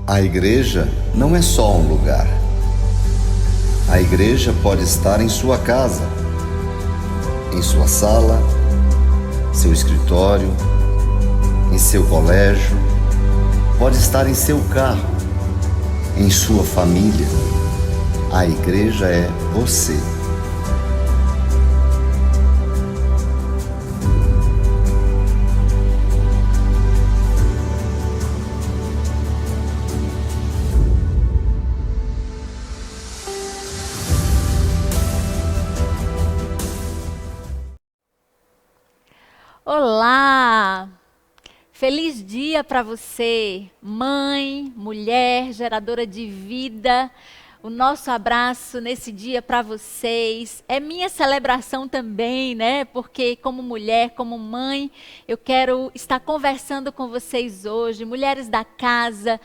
A igreja não é só um lugar. A igreja pode estar em sua casa, em sua sala, seu escritório, em seu colégio, pode estar em seu carro, em sua família. A igreja é você. Olá! Feliz dia para você, mãe, mulher, geradora de vida. O nosso abraço nesse dia para vocês. É minha celebração também, né? Porque como mulher, como mãe, eu quero estar conversando com vocês hoje. Mulheres da Casa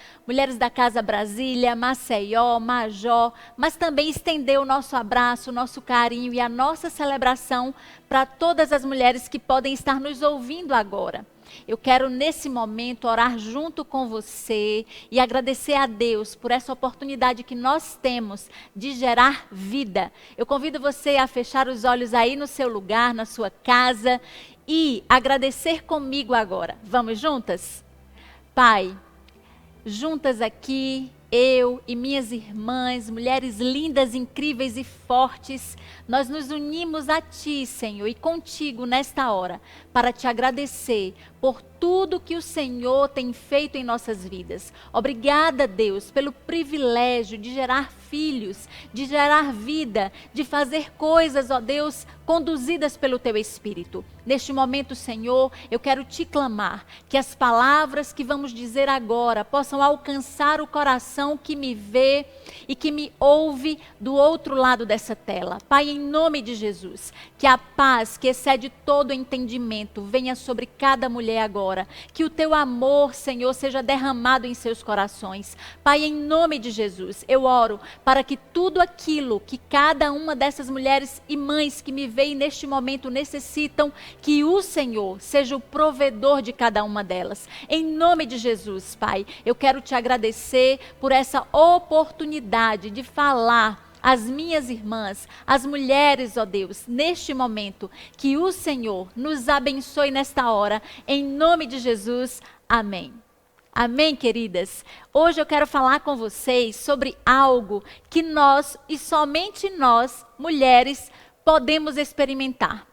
Brasília, Maceió, Majó, mas também estender o nosso abraço, o nosso carinho e a nossa celebração para todas as mulheres que podem estar nos ouvindo agora. Eu quero, nesse momento, orar junto com você e agradecer a Deus por essa oportunidade que nós temos de gerar vida. Eu convido você a fechar os olhos aí no seu lugar, na sua casa e agradecer comigo agora. Vamos juntas? Pai, juntas aqui, eu e minhas irmãs, mulheres lindas, incríveis e fortes, nós nos unimos a Ti, Senhor, e contigo nesta hora, para Te agradecer por tudo que o Senhor tem feito em nossas vidas. Obrigada, Deus, pelo privilégio de gerar filhos, de gerar vida, de fazer coisas, ó Deus, conduzidas pelo Teu Espírito. Neste momento, Senhor, eu quero Te clamar que as palavras que vamos dizer agora possam alcançar o coração que me vê e que me ouve do outro lado dessa tela. Pai, em nome de Jesus, que a paz que excede todo entendimento venha sobre cada mulher agora. Que o Teu amor, Senhor, seja derramado em seus corações. Pai, em nome de Jesus, eu oro para que tudo aquilo que cada uma dessas mulheres e mães que me veem neste momento necessitam, que o Senhor seja o provedor de cada uma delas. Em nome de Jesus, Pai, eu quero Te agradecer por essa oportunidade de falar às minhas irmãs, às mulheres, ó Deus, neste momento, que o Senhor nos abençoe nesta hora, em nome de Jesus, amém. Amém, queridas? Hoje eu quero falar com vocês sobre algo que nós, e somente nós, mulheres, podemos experimentar.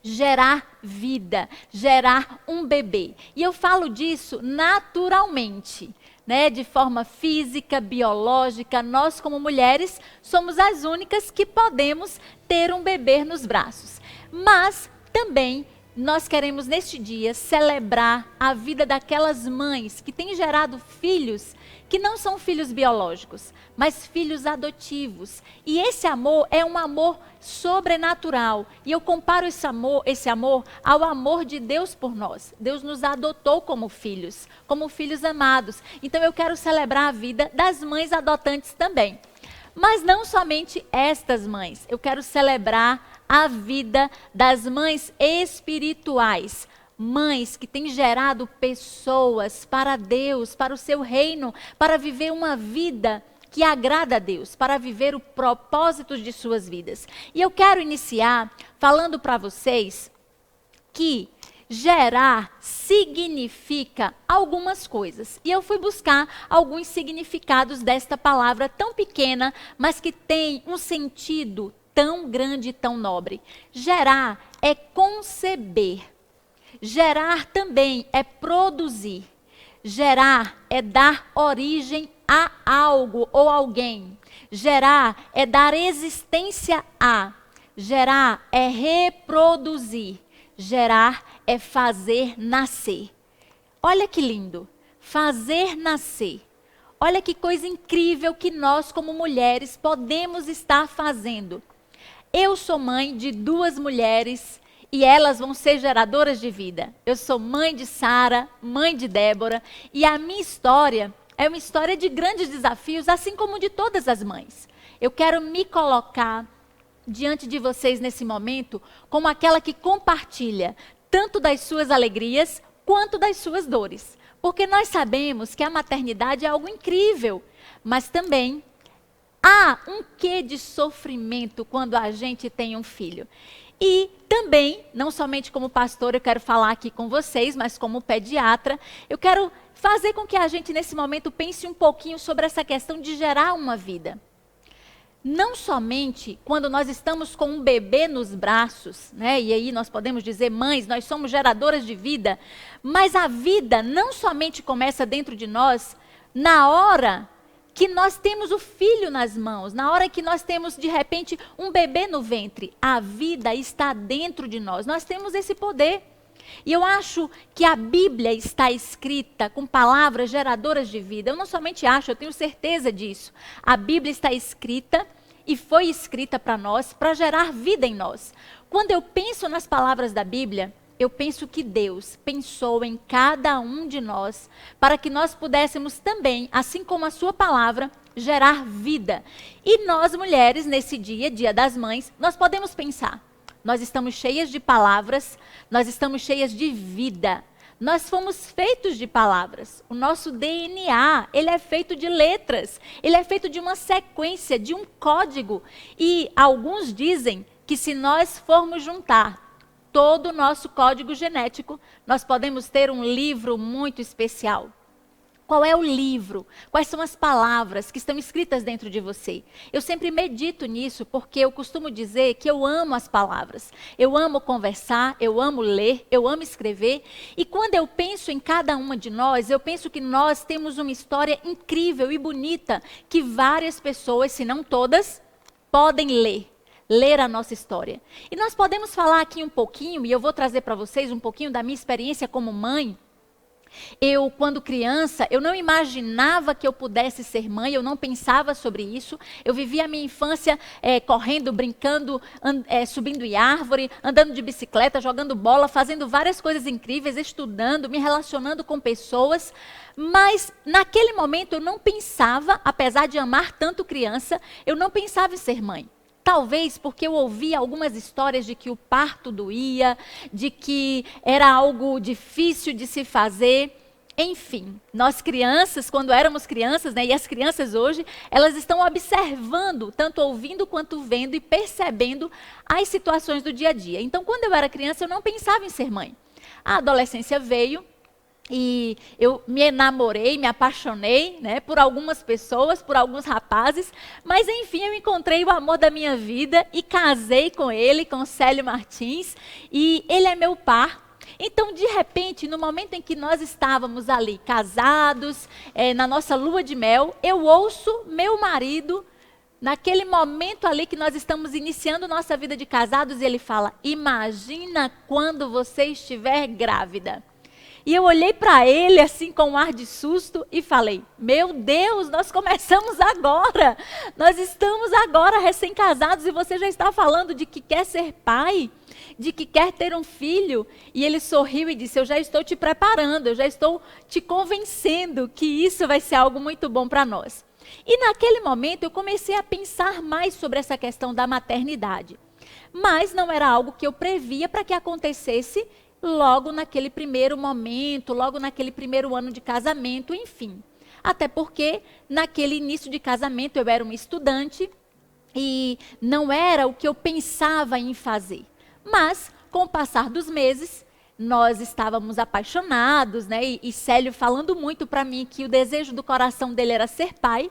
Gerar vida, gerar um bebê. E eu falo disso naturalmente, né? De forma física, biológica. Nós, como mulheres, somos as únicas que podemos ter um bebê nos braços. Mas também nós queremos neste dia celebrar a vida daquelas mães que têm gerado filhos que não são filhos biológicos, mas filhos adotivos. E esse amor é um amor sobrenatural. E eu comparo esse amor ao amor de Deus por nós. Deus nos adotou como filhos amados. Então eu quero celebrar a vida das mães adotantes também. Mas não somente estas mães, eu quero celebrar a vida das mães espirituais. Mães que têm gerado pessoas para Deus, para o seu reino, para viver uma vida que agrada a Deus, para viver o propósito de suas vidas. E eu quero iniciar falando para vocês que gerar significa algumas coisas. E eu fui buscar alguns significados desta palavra tão pequena, mas que tem um sentido tão grande e tão nobre. Gerar é conceber. Gerar também é produzir. Gerar é dar origem a algo ou alguém. Gerar é dar existência a. Gerar é reproduzir. Gerar é fazer nascer. Olha que lindo. Fazer nascer. Olha que coisa incrível que nós, como mulheres, podemos estar fazendo. Eu sou mãe de 2 mulheres e elas vão ser geradoras de vida. Eu sou mãe de Sara, mãe de Débora, e a minha história é uma história de grandes desafios, assim como de todas as mães. Eu quero me colocar diante de vocês nesse momento como aquela que compartilha tanto das suas alegrias quanto das suas dores. Porque nós sabemos que a maternidade é algo incrível, mas também há um quê de sofrimento quando a gente tem um filho. E também, não somente como pastor, eu quero falar aqui com vocês, mas como pediatra, eu quero fazer com que a gente nesse momento pense um pouquinho sobre essa questão de gerar uma vida. Não somente quando nós estamos com um bebê nos braços, né? E aí nós podemos dizer, mães, nós somos geradoras de vida, mas a vida não somente começa dentro de nós na hora que nós temos o filho nas mãos, na hora que nós temos, de repente, um bebê no ventre. A vida está dentro de nós. Nós temos esse poder. E eu acho que a Bíblia está escrita com palavras geradoras de vida. Eu não somente acho, eu tenho certeza disso. A Bíblia está escrita e foi escrita para nós, para gerar vida em nós. Quando eu penso nas palavras da Bíblia, eu penso que Deus pensou em cada um de nós para que nós pudéssemos também, assim como a sua palavra, gerar vida. E nós mulheres, nesse dia, Dia das Mães, nós podemos pensar, nós estamos cheias de palavras, nós estamos cheias de vida. Nós fomos feitos de palavras. O nosso DNA, ele é feito de letras. Ele é feito de uma sequência, de um código. E alguns dizem que se nós formos juntar todo o nosso código genético, nós podemos ter um livro muito especial. Qual é o livro? Quais são as palavras que estão escritas dentro de você? Eu sempre medito nisso porque eu costumo dizer que eu amo as palavras. Eu amo conversar, eu amo ler, eu amo escrever. E quando eu penso em cada uma de nós, eu penso que nós temos uma história incrível e bonita que várias pessoas, se não todas, podem ler a nossa história. E nós podemos falar aqui um pouquinho, e eu vou trazer para vocês um pouquinho da minha experiência como mãe. Eu, quando criança, eu não imaginava que eu pudesse ser mãe, eu não pensava sobre isso. Eu vivia a minha infância correndo, brincando, subindo em árvore, andando de bicicleta, jogando bola, fazendo várias coisas incríveis, estudando, me relacionando com pessoas. Mas naquele momento eu não pensava, apesar de amar tanto criança, eu não pensava em ser mãe. Talvez porque eu ouvia algumas histórias de que o parto doía, de que era algo difícil de se fazer. Enfim, nós crianças, quando éramos crianças, né, e as crianças hoje, elas estão observando, tanto ouvindo quanto vendo e percebendo as situações do dia a dia. Então, quando eu era criança, eu não pensava em ser mãe. A adolescência veio. E eu me enamorei, me apaixonei, né, por algumas pessoas, por alguns rapazes, mas enfim eu encontrei o amor da minha vida e casei com ele, com Célio Martins, e ele é meu par. Então, de repente, no momento em que nós estávamos ali casados, na nossa lua de mel, eu ouço meu marido, naquele momento ali que nós estamos iniciando nossa vida de casados, e ele fala, imagina quando você estiver grávida. E eu olhei para ele assim com um ar de susto e falei, meu Deus, nós começamos agora. Nós estamos agora recém-casados e você já está falando de que quer ser pai, de que quer ter um filho. E ele sorriu e disse, eu já estou te preparando, eu já estou te convencendo que isso vai ser algo muito bom para nós. E naquele momento eu comecei a pensar mais sobre essa questão da maternidade. Mas não era algo que eu previa para que acontecesse logo naquele primeiro momento, logo naquele primeiro ano de casamento, enfim. Até porque, naquele início de casamento, eu era uma estudante e não era o que eu pensava em fazer. Mas, com o passar dos meses, nós estávamos apaixonados, né? E Célio falando muito para mim que o desejo do coração dele era ser pai.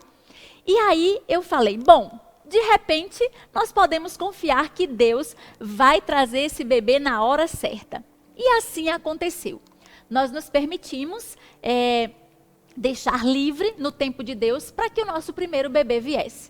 E aí eu falei, bom, de repente, nós podemos confiar que Deus vai trazer esse bebê na hora certa. E assim aconteceu. Nós nos permitimos deixar livre no tempo de Deus para que o nosso primeiro bebê viesse.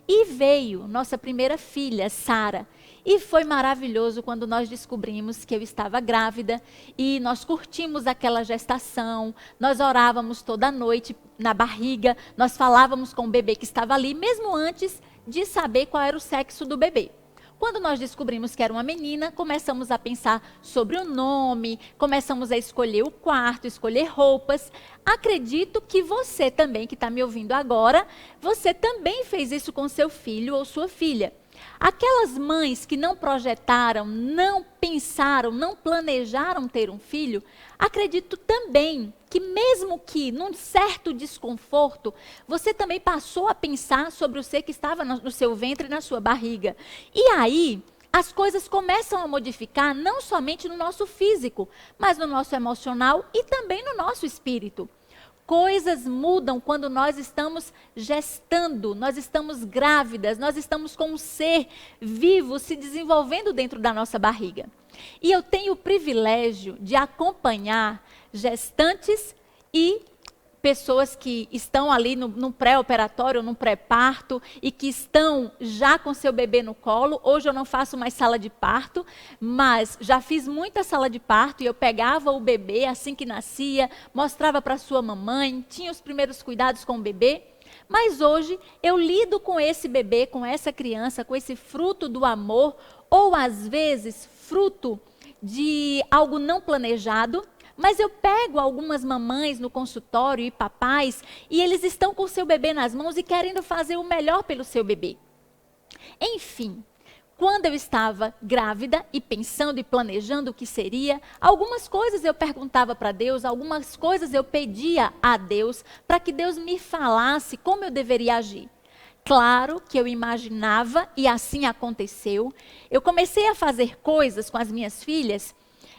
E veio nossa primeira filha, Sara. E foi maravilhoso quando nós descobrimos que eu estava grávida e nós curtimos aquela gestação, nós orávamos toda noite na barriga, nós falávamos com o bebê que estava ali, mesmo antes de saber qual era o sexo do bebê. Quando nós descobrimos que era uma menina, começamos a pensar sobre o nome, começamos a escolher o quarto, escolher roupas. Acredito que você também, que está me ouvindo agora, você também fez isso com seu filho ou sua filha. Aquelas mães que não projetaram, não pensaram, não planejaram ter um filho, acredito também que mesmo que num certo desconforto, você também passou a pensar sobre o ser que estava no seu ventre e na sua barriga. E aí, as coisas começam a modificar não somente no nosso físico, mas no nosso emocional e também no nosso espírito. Coisas mudam quando nós estamos gestando, nós estamos grávidas, nós estamos com um ser vivo se desenvolvendo dentro da nossa barriga. E eu tenho o privilégio de acompanhar gestantes e pessoas que estão ali no pré-operatório, no pré-parto e que estão já com seu bebê no colo. Hoje eu não faço mais sala de parto, mas já fiz muita sala de parto e eu pegava o bebê assim que nascia, mostrava para sua mamãe, tinha os primeiros cuidados com o bebê. Mas hoje eu lido com esse bebê, com essa criança, com esse fruto do amor, ou às vezes fruto de algo não planejado. Mas eu pego algumas mamães no consultório e papais, e eles estão com o seu bebê nas mãos e querendo fazer o melhor pelo seu bebê. Enfim, quando eu estava grávida e pensando e planejando o que seria, algumas coisas eu perguntava para Deus, algumas coisas eu pedia a Deus para que Deus me falasse como eu deveria agir. Claro que eu imaginava e assim aconteceu. Eu comecei a fazer coisas com as minhas filhas.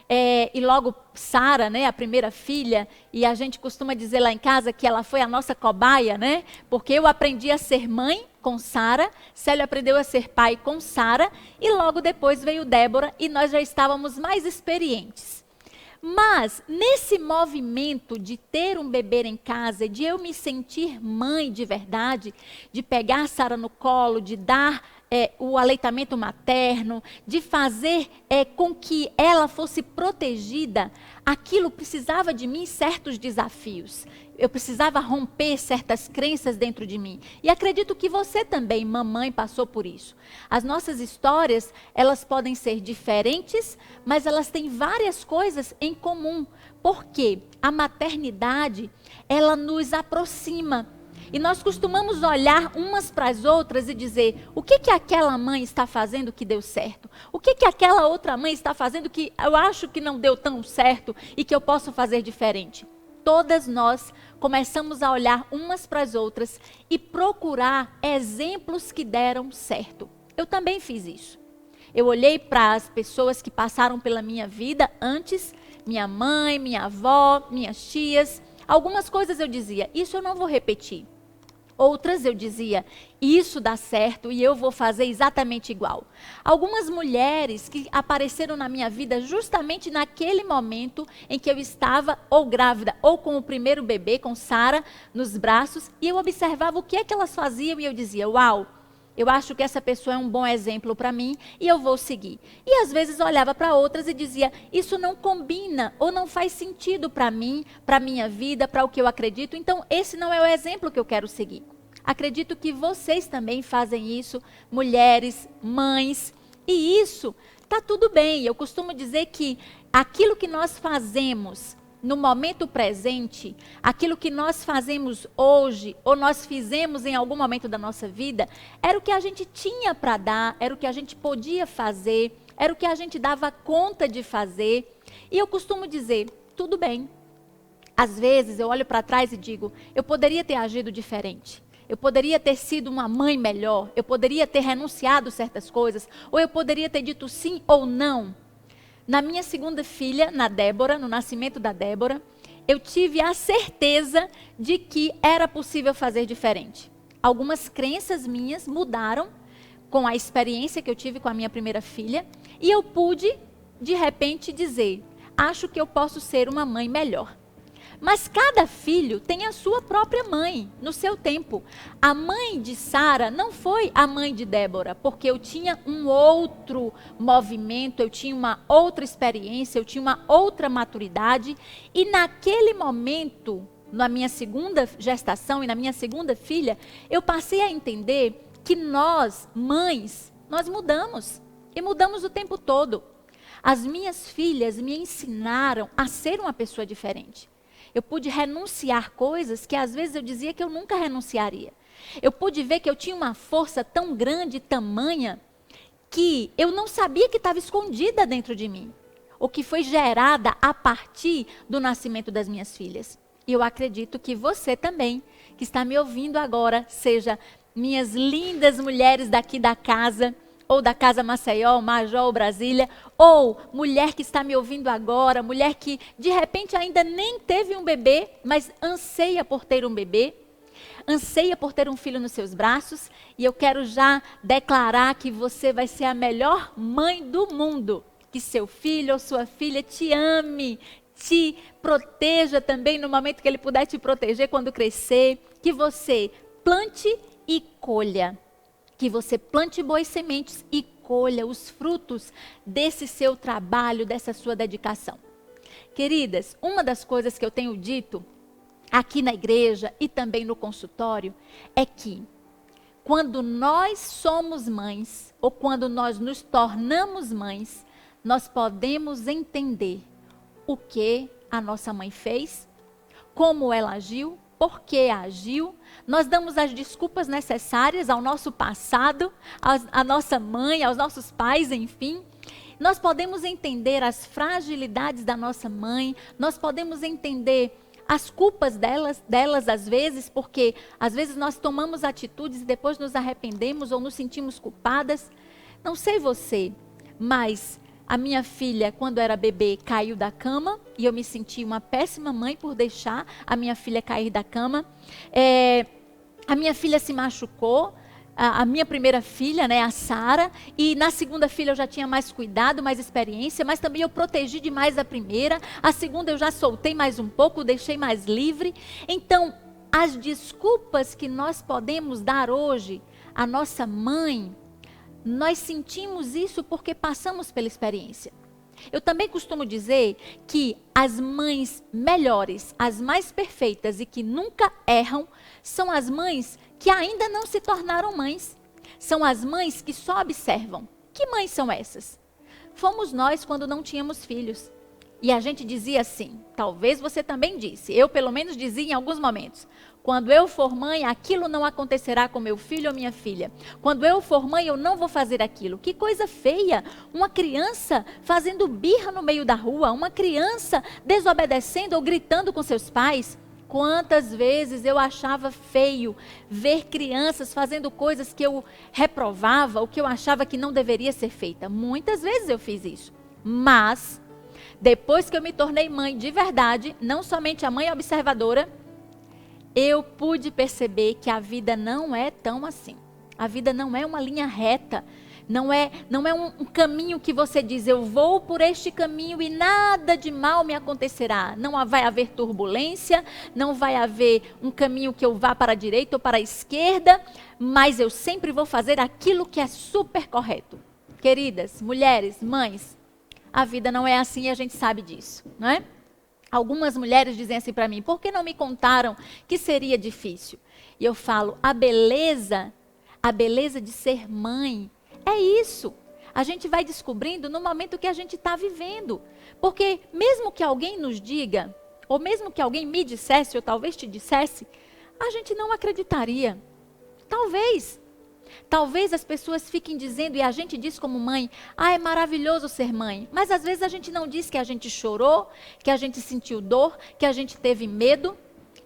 E logo Sara, né, a primeira filha, e a gente costuma dizer lá em casa que ela foi a nossa cobaia, né? Porque eu aprendi a ser mãe com Sara, Célio aprendeu a ser pai com Sara, e logo depois veio Débora, e nós já estávamos mais experientes. Mas, nesse movimento de ter um bebê em casa, de eu me sentir mãe de verdade, de pegar Sara no colo, de dar o aleitamento materno, de fazer com que ela fosse protegida, aquilo precisava de mim certos desafios. Eu precisava romper certas crenças dentro de mim. E acredito que você também, mamãe, passou por isso. As nossas histórias, elas podem ser diferentes, mas elas têm várias coisas em comum. Porque a maternidade, ela nos aproxima. E nós costumamos olhar umas para as outras e dizer, o que aquela mãe está fazendo que deu certo? O que aquela outra mãe está fazendo que eu acho que não deu tão certo e que eu posso fazer diferente? Todas nós começamos a olhar umas para as outras e procurar exemplos que deram certo. Eu também fiz isso. Eu olhei para as pessoas que passaram pela minha vida antes, minha mãe, minha avó, minhas tias. Algumas coisas eu dizia, isso eu não vou repetir. Outras eu dizia, isso dá certo e eu vou fazer exatamente igual. Algumas mulheres que apareceram na minha vida justamente naquele momento em que eu estava ou grávida ou com o primeiro bebê, com Sara, nos braços, e eu observava o que é que elas faziam e eu dizia, uau, eu acho que essa pessoa é um bom exemplo para mim e eu vou seguir. E às vezes olhava para outras e dizia, isso não combina ou não faz sentido para mim, para a minha vida, para o que eu acredito, então esse não é o exemplo que eu quero seguir. Acredito que vocês também fazem isso, mulheres, mães, e isso está tudo bem. Eu costumo dizer que aquilo que nós fazemos no momento presente, aquilo que nós fazemos hoje, ou nós fizemos em algum momento da nossa vida, era o que a gente tinha para dar, era o que a gente podia fazer, era o que a gente dava conta de fazer. E eu costumo dizer, tudo bem. Às vezes eu olho para trás e digo, eu poderia ter agido diferente. Eu poderia ter sido uma mãe melhor, eu poderia ter renunciado certas coisas, ou eu poderia ter dito sim ou não. Na minha segunda filha, na Débora, no nascimento da Débora, eu tive a certeza de que era possível fazer diferente. Algumas crenças minhas mudaram com a experiência que eu tive com a minha primeira filha, e eu pude, de repente, dizer, acho que eu posso ser uma mãe melhor. Mas cada filho tem a sua própria mãe, no seu tempo. A mãe de Sara não foi a mãe de Débora, porque eu tinha um outro movimento, eu tinha uma outra experiência, eu tinha uma outra maturidade. E naquele momento, na minha segunda gestação e na minha segunda filha, eu passei a entender que nós, mães, nós mudamos. E mudamos o tempo todo. As minhas filhas me ensinaram a ser uma pessoa diferente. Eu pude renunciar coisas que às vezes eu dizia que eu nunca renunciaria. Eu pude ver que eu tinha uma força tão grande, tamanha, que eu não sabia que estava escondida dentro de mim, ou que foi gerada a partir do nascimento das minhas filhas. E eu acredito que você também, que está me ouvindo agora, seja minhas lindas mulheres daqui da casa, ou da Casa Maceió, Major ou Brasília, ou mulher que está me ouvindo agora, mulher que de repente ainda nem teve um bebê, mas anseia por ter um bebê, anseia por ter um filho nos seus braços, e eu quero já declarar que você vai ser a melhor mãe do mundo, que seu filho ou sua filha te ame, te proteja também no momento que ele puder te proteger quando crescer, que você plante e colha. Que você plante boas sementes e colha os frutos desse seu trabalho, dessa sua dedicação. Queridas, uma das coisas que eu tenho dito aqui na igreja e também no consultório é que quando nós somos mães ou quando nós nos tornamos mães, nós podemos entender o que a nossa mãe fez, como ela agiu, por que agiu. Nós damos as desculpas necessárias ao nosso passado, à nossa mãe, aos nossos pais, enfim. Nós podemos entender as fragilidades da nossa mãe, nós podemos entender as culpas delas às vezes, porque às vezes nós tomamos atitudes e depois nos arrependemos ou nos sentimos culpadas. Não sei você, mas a minha filha, quando era bebê, caiu da cama e eu me senti uma péssima mãe por deixar a minha filha cair da cama. A minha filha se machucou, a minha primeira filha, né, a Sara, e na segunda filha eu já tinha mais cuidado, mais experiência, mas também eu protegi demais a primeira, a segunda eu já soltei mais um pouco, deixei mais livre. Então, as desculpas que nós podemos dar hoje à nossa mãe, nós sentimos isso porque passamos pela experiência. Eu também costumo dizer que as mães melhores, as mais perfeitas e que nunca erram, são as mães que ainda não se tornaram mães. São as mães que só observam. Que mães são essas? Fomos nós quando não tínhamos filhos. E a gente dizia assim, talvez você também disse, eu pelo menos dizia em alguns momentos: quando eu for mãe, aquilo não acontecerá com meu filho ou minha filha. Quando eu for mãe, eu não vou fazer aquilo. Que coisa feia! Uma criança fazendo birra no meio da rua, uma criança desobedecendo ou gritando com seus pais. Quantas vezes eu achava feio ver crianças fazendo coisas que eu reprovava, ou que eu achava que não deveria ser feita. Muitas vezes eu fiz isso. Mas, depois que eu me tornei mãe de verdade, não somente a mãe observadora, eu pude perceber que a vida não é tão assim. A vida não é uma linha reta. Não é um caminho que você diz, eu vou por este caminho e nada de mal me acontecerá. Não vai haver turbulência, não vai haver um caminho que eu vá para a direita ou para a esquerda, mas eu sempre vou fazer aquilo que é super correto. Queridas, mulheres, mães, a vida não é assim e a gente sabe disso, não é? Algumas mulheres dizem assim para mim, por que não me contaram que seria difícil? E eu falo, a beleza de ser mãe, é isso. A gente vai descobrindo no momento que a gente está vivendo. Porque mesmo que alguém nos diga, ou mesmo que alguém me dissesse, ou talvez te dissesse, a gente não acreditaria. Talvez. Talvez as pessoas fiquem dizendo, e a gente diz como mãe, é maravilhoso ser mãe. Mas às vezes a gente não diz que a gente chorou, que a gente sentiu dor, que a gente teve medo.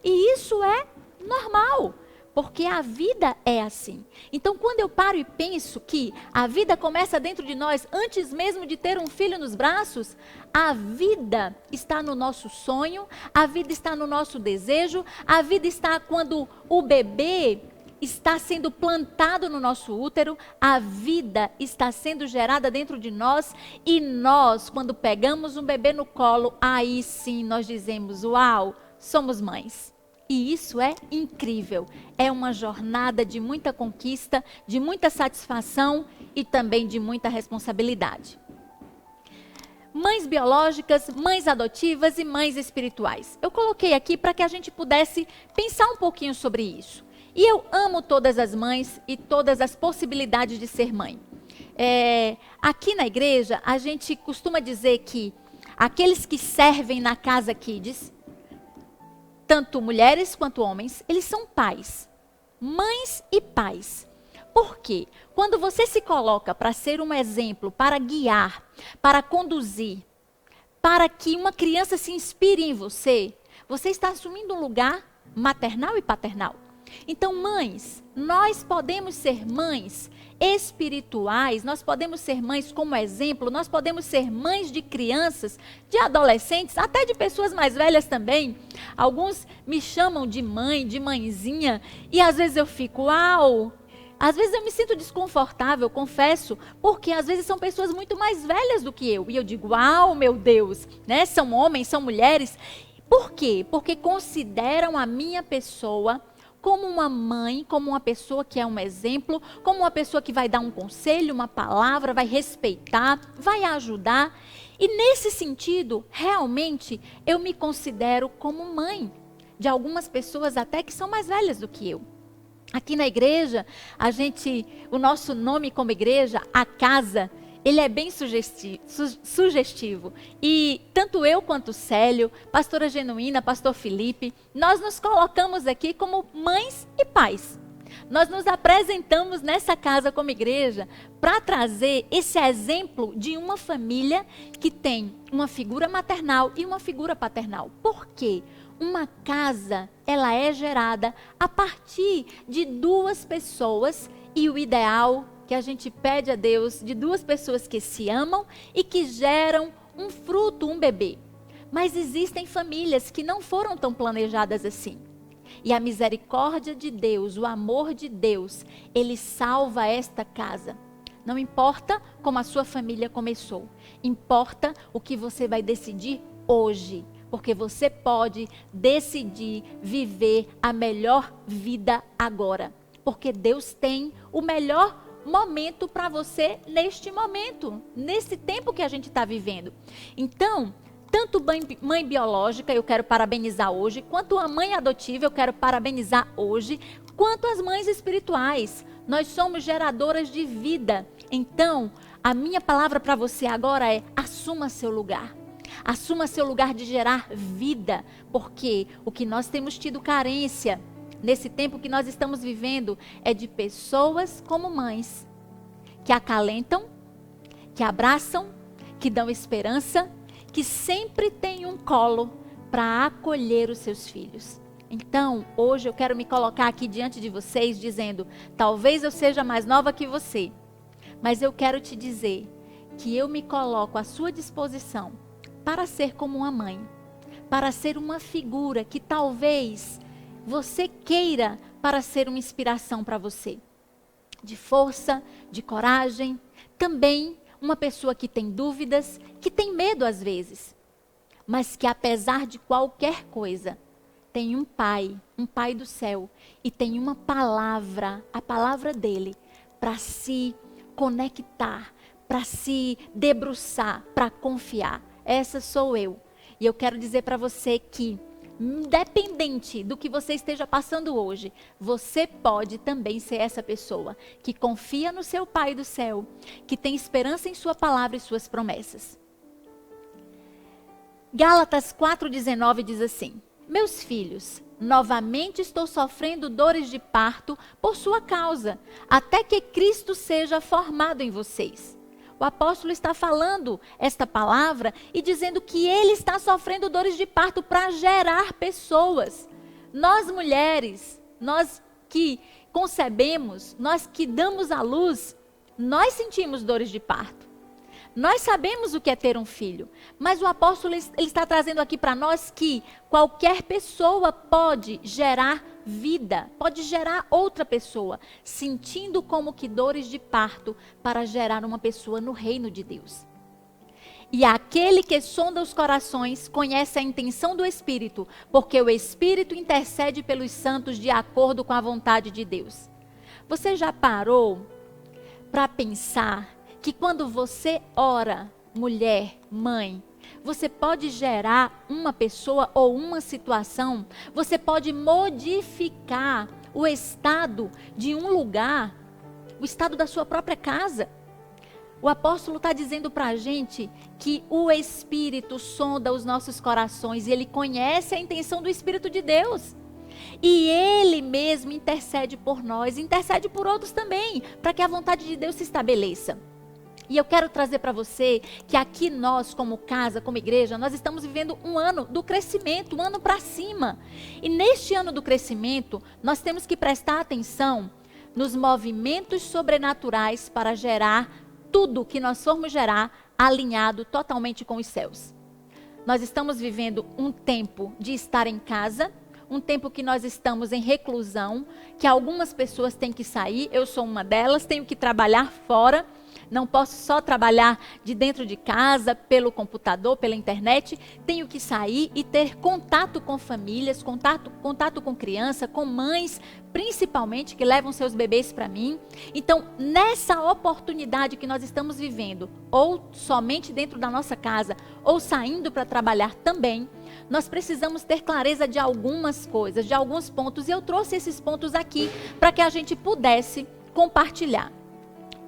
E isso é normal. Porque a vida é assim. Então, quando eu paro e penso que a vida começa dentro de nós, antes mesmo de ter um filho nos braços, a vida está no nosso sonho, a vida está no nosso desejo, a vida está quando o bebê está sendo plantado no nosso útero, a vida está sendo gerada dentro de nós, e nós, quando pegamos um bebê no colo, aí sim nós dizemos, uau, somos mães. E isso é incrível. É uma jornada de muita conquista, de muita satisfação e também de muita responsabilidade. Mães biológicas, mães adotivas e mães espirituais. Eu coloquei aqui para que a gente pudesse pensar um pouquinho sobre isso. E eu amo todas as mães e todas as possibilidades de ser mãe. Aqui na igreja, a gente costuma dizer que aqueles que servem na Casa Kids, tanto mulheres quanto homens, eles são pais, mães e pais. Por quê? Quando você se coloca para ser um exemplo, para guiar, para conduzir, para que uma criança se inspire em você, você está assumindo um lugar maternal e paternal. Então, mães, nós podemos ser mães espirituais, nós podemos ser mães como exemplo, nós podemos ser mães de crianças, de adolescentes, até de pessoas mais velhas também. Alguns me chamam de mãe, de mãezinha, e às vezes eu fico, uau! Às vezes eu me sinto desconfortável, confesso, porque às vezes são pessoas muito mais velhas do que eu. E eu digo, uau, meu Deus, né? São homens, são mulheres. Por quê? Porque consideram a minha pessoa como uma mãe, como uma pessoa que é um exemplo, como uma pessoa que vai dar um conselho, uma palavra, vai respeitar, vai ajudar. E nesse sentido, realmente, eu me considero como mãe de algumas pessoas até que são mais velhas do que eu. Aqui na igreja, o nosso nome como igreja, a casa, ele é bem sugestivo. E tanto eu quanto o Célio, pastora Genuína, pastor Felipe, nós nos colocamos aqui como mães e pais. Nós nos apresentamos nessa casa como igreja para trazer esse exemplo de uma família que tem uma figura maternal e uma figura paternal. Por quê? Uma casa, ela é gerada a partir de duas pessoas e o ideal que a gente pede a Deus de duas pessoas que se amam e que geram um fruto, um bebê. Mas existem famílias que não foram tão planejadas assim. E a misericórdia de Deus, o amor de Deus, ele salva esta casa. Não importa como a sua família começou, importa o que você vai decidir hoje. Porque você pode decidir viver a melhor vida agora. Porque Deus tem o melhor momento para você neste momento, nesse tempo que a gente está vivendo. Então, tanto mãe biológica, eu quero parabenizar hoje, quanto a mãe adotiva, eu quero parabenizar hoje, quanto as mães espirituais. Nós somos geradoras de vida. Então, a minha palavra para você agora é: assuma seu lugar. Assuma seu lugar de gerar vida, porque o que nós temos tido carência nesse tempo que nós estamos vivendo é de pessoas como mães, que acalentam, que abraçam, que dão esperança, que sempre têm um colo para acolher os seus filhos. Então, hoje eu quero me colocar aqui diante de vocês dizendo, talvez eu seja mais nova que você, mas eu quero te dizer que eu me coloco à sua disposição para ser como uma mãe, para ser uma figura que talvez você queira para ser uma inspiração para você. De força, de coragem, também uma pessoa que tem dúvidas, que tem medo às vezes, mas que apesar de qualquer coisa, tem um pai do céu, e tem uma palavra, a palavra dele, para se conectar, para se debruçar, para confiar. Essa sou eu. E eu quero dizer para você que, independente do que você esteja passando hoje, você pode também ser essa pessoa que confia no seu Pai do céu, que tem esperança em sua palavra e suas promessas. Gálatas 4,19 diz assim: meus filhos, novamente estou sofrendo dores de parto por sua causa, até que Cristo seja formado em vocês. O apóstolo está falando esta palavra e dizendo que ele está sofrendo dores de parto para gerar pessoas. Nós mulheres, nós que concebemos, nós que damos à luz, nós sentimos dores de parto. Nós sabemos o que é ter um filho, mas o apóstolo ele está trazendo aqui para nós que qualquer pessoa pode gerar vida, pode gerar outra pessoa, sentindo como que dores de parto para gerar uma pessoa no reino de Deus. E aquele que sonda os corações conhece a intenção do Espírito, porque o Espírito intercede pelos santos de acordo com a vontade de Deus. Você já parou para pensar que quando você ora, mulher, mãe, você pode gerar uma pessoa ou uma situação, você pode modificar o estado de um lugar, o estado da sua própria casa. O apóstolo está dizendo para a gente que o Espírito sonda os nossos corações e ele conhece a intenção do Espírito de Deus. E Ele mesmo intercede por nós, intercede por outros também, para que a vontade de Deus se estabeleça. E eu quero trazer para você que aqui nós, como casa, como igreja, nós estamos vivendo um ano do crescimento, um ano para cima. E neste ano do crescimento, nós temos que prestar atenção nos movimentos sobrenaturais para gerar tudo que nós formos gerar alinhado totalmente com os céus. Nós estamos vivendo um tempo de estar em casa, um tempo que nós estamos em reclusão, que algumas pessoas têm que sair, eu sou uma delas, tenho que trabalhar fora. Não posso só trabalhar de dentro de casa, pelo computador, pela internet. Tenho que sair e ter contato com famílias, contato com criança, com mães, principalmente, que levam seus bebês para mim. Então, nessa oportunidade que nós estamos vivendo, ou somente dentro da nossa casa, ou saindo para trabalhar também, nós precisamos ter clareza de algumas coisas, de alguns pontos. E eu trouxe esses pontos aqui para que a gente pudesse compartilhar.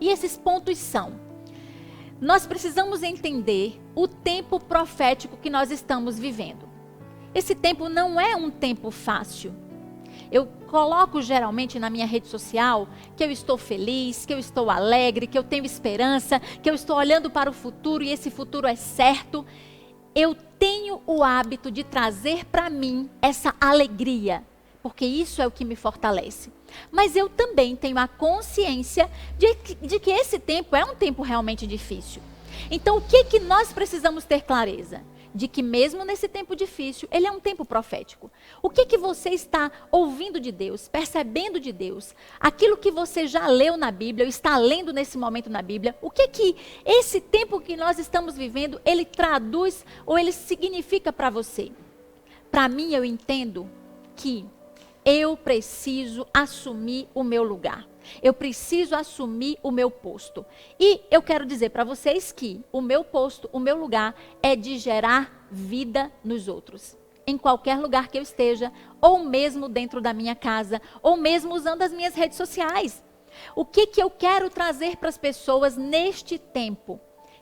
E esses pontos são: nós precisamos entender o tempo profético que nós estamos vivendo. Esse tempo não é um tempo fácil. Eu coloco geralmente na minha rede social que eu estou feliz, que eu estou alegre, que eu tenho esperança, que eu estou olhando para o futuro e esse futuro é certo. Eu tenho o hábito de trazer para mim essa alegria, porque isso é o que me fortalece. Mas eu também tenho a consciência de que esse tempo é um tempo realmente difícil. Então, o que nós precisamos ter clareza? De que mesmo nesse tempo difícil, ele é um tempo profético. O que você está ouvindo de Deus, percebendo de Deus? Aquilo que você já leu na Bíblia, ou está lendo nesse momento na Bíblia, o que esse tempo que nós estamos vivendo, ele traduz ou ele significa para você? Para mim, eu entendo que eu preciso assumir o meu lugar. Eu preciso assumir o meu posto. E eu quero dizer para vocês que o meu posto, o meu lugar é de gerar vida nos outros. Em qualquer lugar que eu esteja, ou mesmo dentro da minha casa, ou mesmo usando as minhas redes sociais. O que eu quero trazer para as pessoas neste tempo?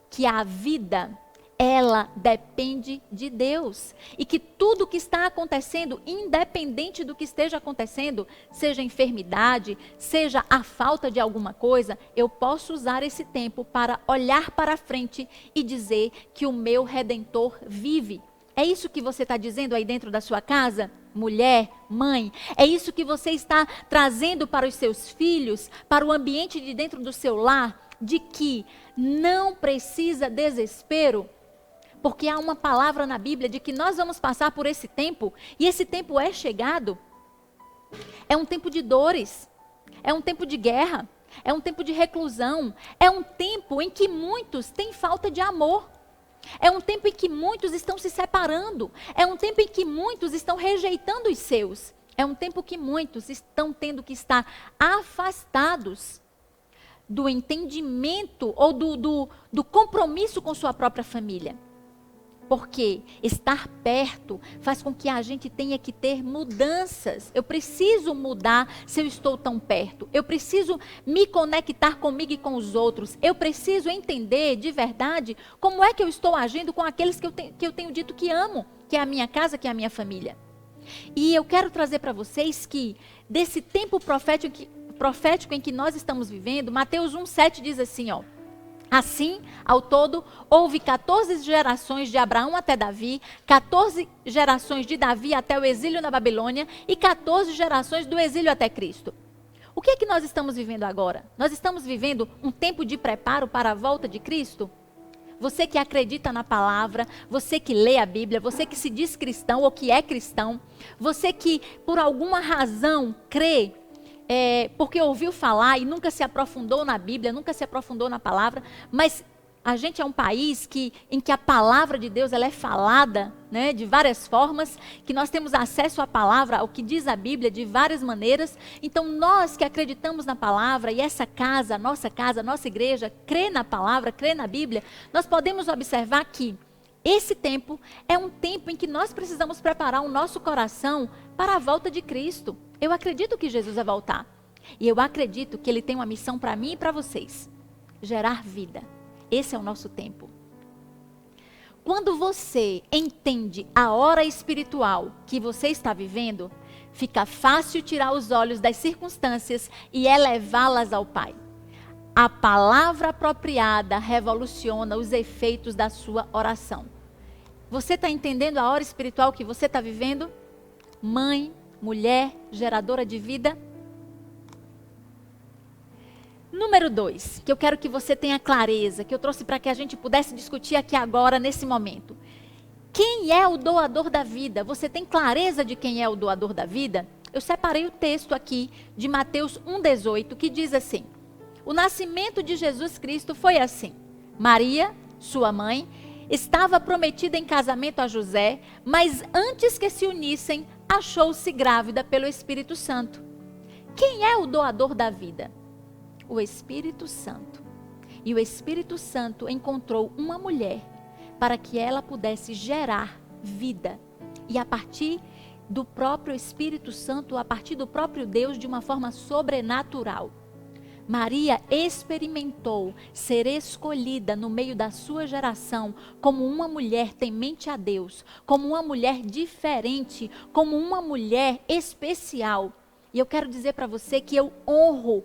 Que a vida, ela depende de Deus. E que tudo que está acontecendo, independente do que esteja acontecendo, seja enfermidade, seja a falta de alguma coisa, eu posso usar esse tempo para olhar para frente e dizer que o meu Redentor vive. É isso que você está dizendo aí dentro da sua casa? Mulher, mãe, é isso que você está trazendo para os seus filhos, para o ambiente de dentro do seu lar, de que não precisa desespero? Porque há uma palavra na Bíblia de que nós vamos passar por esse tempo, e esse tempo é chegado. É um tempo de dores, é um tempo de guerra, é um tempo de reclusão, é um tempo em que muitos têm falta de amor. É um tempo em que muitos estão se separando, é um tempo em que muitos estão rejeitando os seus. É um tempo que muitos estão tendo que estar afastados do entendimento ou do compromisso com sua própria família. Porque estar perto faz com que a gente tenha que ter mudanças. Eu preciso mudar se eu estou tão perto. Eu preciso me conectar comigo e com os outros. Eu preciso entender de verdade como é que eu estou agindo com aqueles que eu tenho dito que amo, que é a minha casa, que é a minha família. E eu quero trazer para vocês que desse tempo profético em que nós estamos vivendo, Mateus 1,7 diz assim, ó. Assim, ao todo, houve 14 gerações de Abraão até Davi, 14 gerações de Davi até o exílio na Babilônia e 14 gerações do exílio até Cristo. O que é que nós estamos vivendo agora? Nós estamos vivendo um tempo de preparo para a volta de Cristo? Você que acredita na palavra, você que lê a Bíblia, você que se diz cristão ou que é cristão, você que por alguma razão crê, porque ouviu falar e nunca se aprofundou na Bíblia, nunca se aprofundou na palavra, mas a gente é um país em que a palavra de Deus ela é falada, né, de várias formas, que nós temos acesso à palavra, ao que diz a Bíblia, de várias maneiras. Então nós que acreditamos na palavra, e essa casa, nossa igreja, crê na palavra, crê na Bíblia, nós podemos observar que esse tempo é um tempo em que nós precisamos preparar o nosso coração para a volta de Cristo. Eu acredito que Jesus vai voltar. E eu acredito que Ele tem uma missão para mim e para vocês. Gerar vida. Esse é o nosso tempo. quando você entende a hora espiritual que você está vivendo, fica fácil tirar os olhos das circunstâncias e elevá-las ao Pai. A palavra apropriada revoluciona os efeitos da sua oração. Você está entendendo a hora espiritual que você está vivendo? Mãe, mulher, geradora de vida. Número 2, que eu quero que você tenha clareza, que eu trouxe para que a gente pudesse discutir aqui agora, nesse momento. Quem é o doador da vida? Você tem clareza de quem é o doador da vida? Eu separei o texto aqui de Mateus 1,18, que diz assim: o nascimento de Jesus Cristo foi assim. Maria, sua mãe, estava prometida em casamento a José, mas antes que se unissem, achou-se grávida pelo Espírito Santo. Quem é o doador da vida? O Espírito Santo. E o Espírito Santo encontrou uma mulher para que ela pudesse gerar vida. E a partir do próprio Espírito Santo, a partir do próprio Deus, de uma forma sobrenatural. Maria experimentou ser escolhida no meio da sua geração como uma mulher temente a Deus, como uma mulher diferente, como uma mulher especial. E eu quero dizer para você que eu honro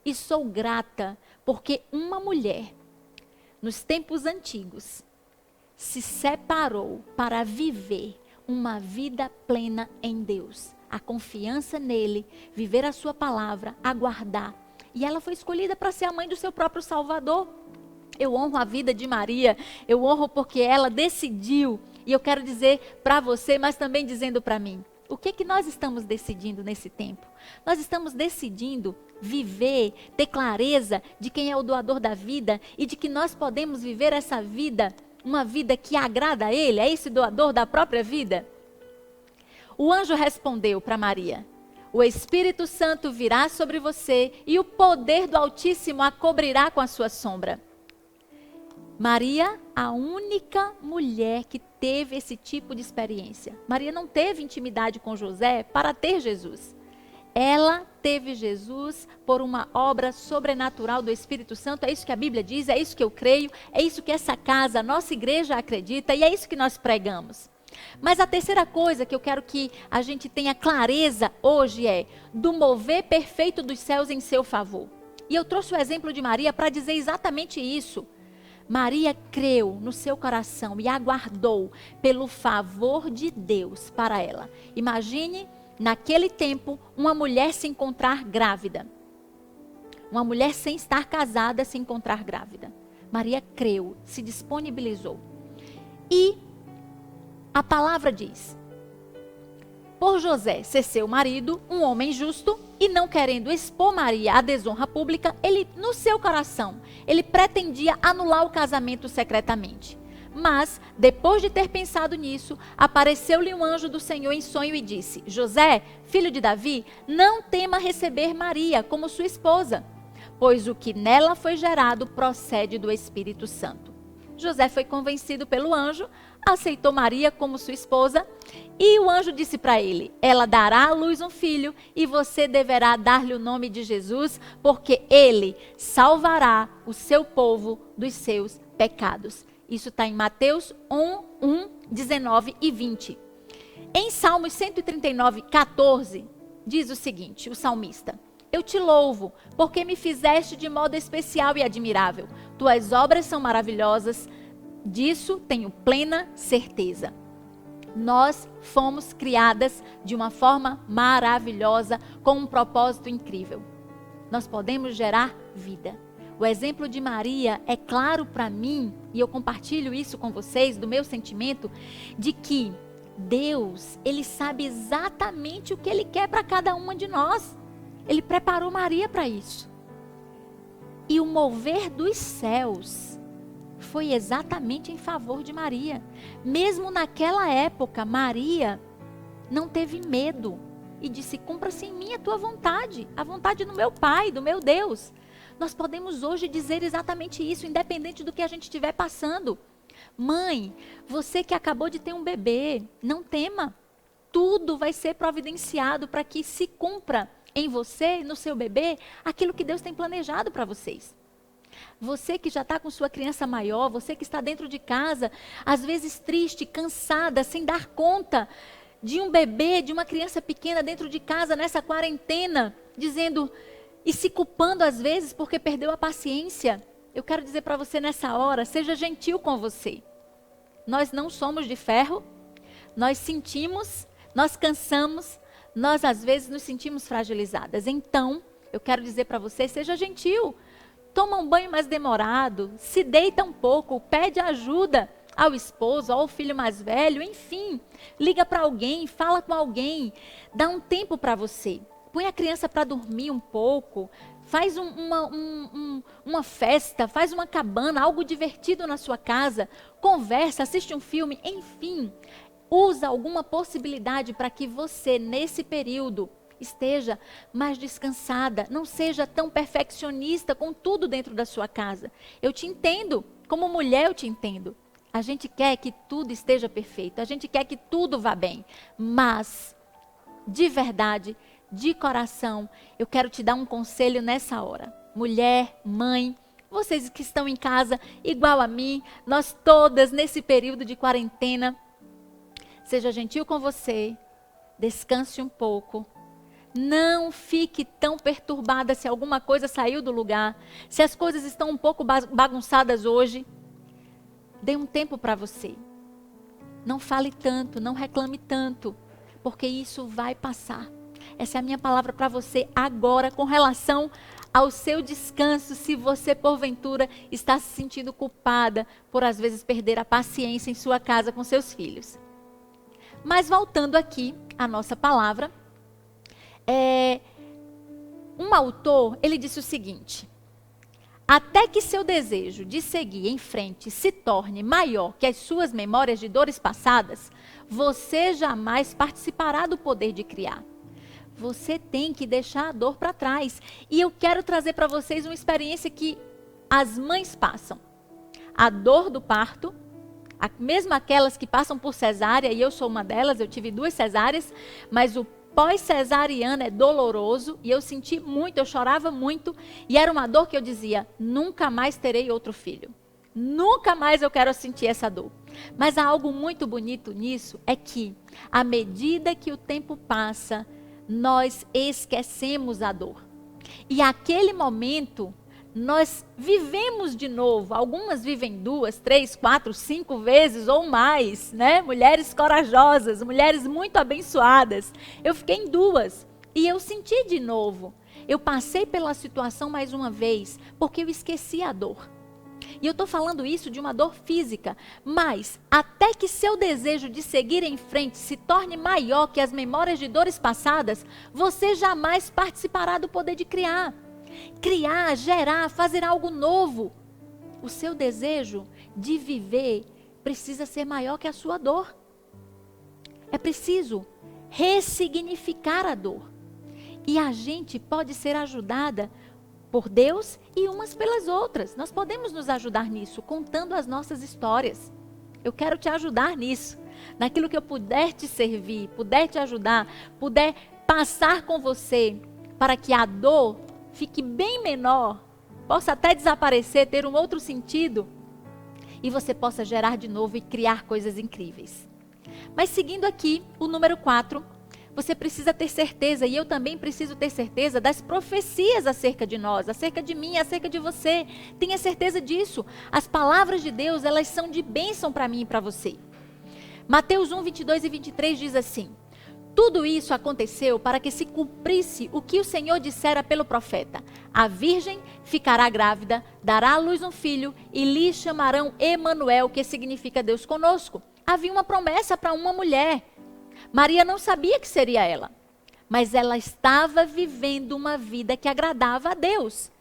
e sou grata, porque uma mulher, nos tempos antigos, se separou para viver uma vida plena em Deus. A confiança nele, viver a sua palavra, aguardar. E ela foi escolhida para ser a mãe do seu próprio Salvador. Eu honro a vida de Maria, eu honro porque ela decidiu. E eu quero dizer para você, mas também dizendo para mim, o que nós estamos decidindo nesse tempo? Nós estamos decidindo viver, ter clareza de quem é o doador da vida e de que nós podemos viver essa vida, uma vida que agrada a Ele, é esse doador da própria vida? O anjo respondeu para Maria: o Espírito Santo virá sobre você e o poder do Altíssimo a cobrirá com a sua sombra. Maria, a única mulher que teve esse tipo de experiência. Maria não teve intimidade com José para ter Jesus. Ela teve Jesus por uma obra sobrenatural do Espírito Santo. É isso que a Bíblia diz, é isso que eu creio, é isso que essa casa, a nossa igreja acredita e é isso que nós pregamos. Mas a terceira coisa que eu quero que a gente tenha clareza hoje é do mover perfeito dos céus em seu favor. E eu trouxe o exemplo de Maria para dizer exatamente isso. Maria creu no seu coração e aguardou pelo favor de Deus para ela. Imagine, naquele tempo, uma mulher se encontrar grávida. Uma mulher sem estar casada se encontrar grávida. Maria creu, se disponibilizou. E a palavra diz: por José ser seu marido, um homem justo, e não querendo expor Maria à desonra pública, ele, no seu coração, ele pretendia anular o casamento secretamente. Mas, depois de ter pensado nisso, apareceu-lhe um anjo do Senhor em sonho e disse: José, filho de Davi, não tema receber Maria como sua esposa, pois o que nela foi gerado procede do Espírito Santo. José foi convencido pelo anjo, aceitou Maria como sua esposa, e o anjo disse para ele: ela dará à luz um filho, e você deverá dar-lhe o nome de Jesus, porque ele salvará o seu povo dos seus pecados. Isso está em Mateus 1, 19 e 20. Em Salmos 139, 14, diz o seguinte, o salmista: eu te louvo, porque me fizeste de modo especial e admirável. Tuas obras são maravilhosas, disso tenho plena certeza. Nós fomos criadas de uma forma maravilhosa, com um propósito incrível. Nós podemos gerar vida. O exemplo de Maria é claro para mim, e eu compartilho isso com vocês, do meu sentimento, de que Deus, Ele sabe exatamente o que Ele quer para cada uma de nós. Ele preparou Maria para isso. E o mover dos céus foi exatamente em favor de Maria. Mesmo naquela época, Maria não teve medo e disse: cumpra-se em mim a tua vontade, a vontade do meu Pai, do meu Deus. Nós podemos hoje dizer exatamente isso, independente do que a gente estiver passando. Mãe, você que acabou de ter um bebê, não tema. Tudo vai ser providenciado para que se cumpra em você, no seu bebê, aquilo que Deus tem planejado para vocês. Você que já está com sua criança maior, você que está dentro de casa, às vezes triste, cansada, sem dar conta de um bebê, de uma criança pequena dentro de casa nessa quarentena, dizendo e se culpando às vezes porque perdeu a paciência. Eu quero dizer para você nessa hora, seja gentil com você. Nós não somos de ferro, nós sentimos, nós cansamos, nós às vezes nos sentimos fragilizadas. Então, eu quero dizer para você, seja gentil. Toma um banho mais demorado, se deita um pouco, pede ajuda ao esposo, ao filho mais velho, enfim. Liga para alguém, fala com alguém, dá um tempo para você. Põe a criança para dormir um pouco, faz uma festa, faz uma cabana, algo divertido na sua casa, conversa, assiste um filme, enfim. Usa alguma possibilidade para que você, nesse período, esteja mais descansada, não seja tão perfeccionista com tudo dentro da sua casa. Eu te entendo, como mulher eu te entendo. A gente quer que tudo esteja perfeito, a gente quer que tudo vá bem, mas, de verdade, de coração, eu quero te dar um conselho nessa hora. Mulher, mãe, vocês que estão em casa, igual a mim, nós todas nesse período de quarentena, seja gentil com você, descanse um pouco. Não fique tão perturbada se alguma coisa saiu do lugar, se as coisas estão um pouco bagunçadas hoje. Dê um tempo para você. Não fale tanto, não reclame tanto, porque isso vai passar. Essa é a minha palavra para você agora com relação ao seu descanso, se você porventura está se sentindo culpada por às vezes perder a paciência em sua casa com seus filhos. Mas voltando aqui à nossa palavra, um autor, ele disse o seguinte: até que seu desejo de seguir em frente se torne maior que as suas memórias de dores passadas, você jamais participará do poder de criar. Você tem que deixar a dor para trás. E eu quero trazer para vocês uma experiência que as mães passam. A dor do parto, mesmo aquelas que passam por cesárea, e eu sou uma delas, eu tive 2 cesáreas, mas o pós-cesariana é doloroso, e eu senti muito, eu chorava muito, e era uma dor que eu dizia, nunca mais terei outro filho. Nunca mais eu quero sentir essa dor. Mas há algo muito bonito nisso, é que, à medida que o tempo passa, nós esquecemos a dor. E aquele momento, nós vivemos de novo. Algumas vivem 2, 3, 4, 5 vezes ou mais, né? Mulheres corajosas, mulheres muito abençoadas. Eu fiquei em 2 e eu senti de novo. Eu passei pela situação mais uma vez, porque eu esqueci a dor. E eu estou falando isso de uma dor física, mas até que seu desejo de seguir em frente se torne maior que as memórias de dores passadas, você jamais participará do poder de criar. Criar, gerar, fazer algo novo. O seu desejo de viver precisa ser maior que a sua dor. É preciso ressignificar a dor. E a gente pode ser ajudada por Deus e umas pelas outras. Nós podemos nos ajudar nisso, contando as nossas histórias. Eu quero te ajudar nisso. Naquilo que eu puder te servir, puder te ajudar, puder passar com você, para que a dor fique bem menor, possa até desaparecer, ter um outro sentido, e você possa gerar de novo e criar coisas incríveis. Mas seguindo aqui, o número 4, você precisa ter certeza, e eu também preciso ter certeza das profecias acerca de nós, acerca de mim, acerca de você. Tenha certeza disso. As palavras de Deus, elas são de bênção para mim e para você. Mateus 1, 22 e 23 diz assim: tudo isso aconteceu para que se cumprisse o que o Senhor dissera pelo profeta. A virgem ficará grávida, dará à luz um filho e lhe chamarão Emanuel, que significa Deus conosco. Havia uma promessa para uma mulher. Maria não sabia que seria ela, mas ela estava vivendo uma vida que agradava a Deus.